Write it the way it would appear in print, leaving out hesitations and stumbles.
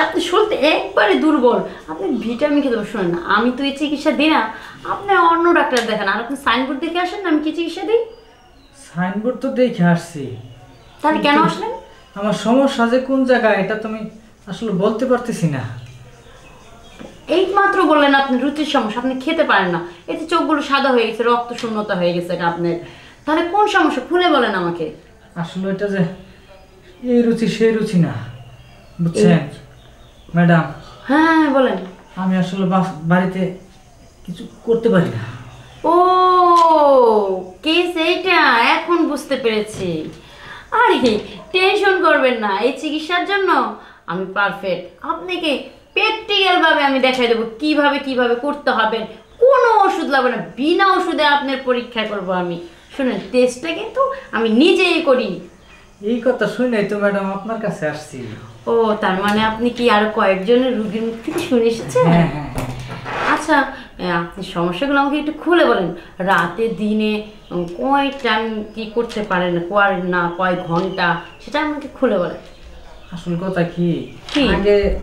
আপনি শুনতে একবারে দুর্বল, আপনি ভিটামিন খেতে হবে। শুনেন না, আমি তো এই চিকিৎসা দিই না, আপনি অন্য ডাক্তার দেখান। আর আপনি সাইনবোর্ড দেখে আসেন না আমি কি চিকিৎসা দিই। সাইনবোর্ড তো দেখে আসছি, তাহলে কেন কিন্তু আসলেন? আমার সমস্যা যে কোন জায়গায় এটা তুমি আসলে বলতে পারতেছি না। এই মাত্র বললেন আপনি রুচির সমস্যা, আপনি খেতে পারেন না, এতে চোখগুলো সাদা হয়ে গেছে, রক্ত শূন্যতা হয়ে গেছে এটা আপনার। তাহলে কোন সমস্যা খুলে বলেন আমাকে। আসলে এটা যে এই রুচি সেই রুচি না, বুঝছেন ম্যাডাম। হ্যাঁ হ্যাঁ, বলেন। আমি আসলে বাড়িতে কিছু করতে পারি না। ও, কেস এইটা, এখন বুঝতে পেরেছি। আরে টেনশন করবেন না, এই চিকিৎসার জন্য আমি পারফেক্ট। আপনাকে প্র্যাকটিক্যাল ভাবে আমি দেখাই দেবো কিভাবে কিভাবে করতে হবে। কোনো ওষুধ লাগবে না, বিনা ওষুধে আপনার পরীক্ষা করব আমি। শুনেন, টেস্টটা কিন্তু আমি নিজেই করি। এই কথা শুনে তো ম্যাডাম আপনার কাছে আসছি। ও, তার মানে আপনি কি আরো কয়েকজনের রুগীর মুখ থেকে শুনে এসেছেন? হ্যাঁ হ্যাঁ হ্যাঁ। আচ্ছা, আপনি সমস্যাগুলো আমাকে একটু খুলে বলেন। রাতে দিনে কয় টাইম কি করতে পারেন, কয় না কয় ঘন্টা, সেটা আমাকে খুলে বলেন। আসল কথা কি, কি? আগে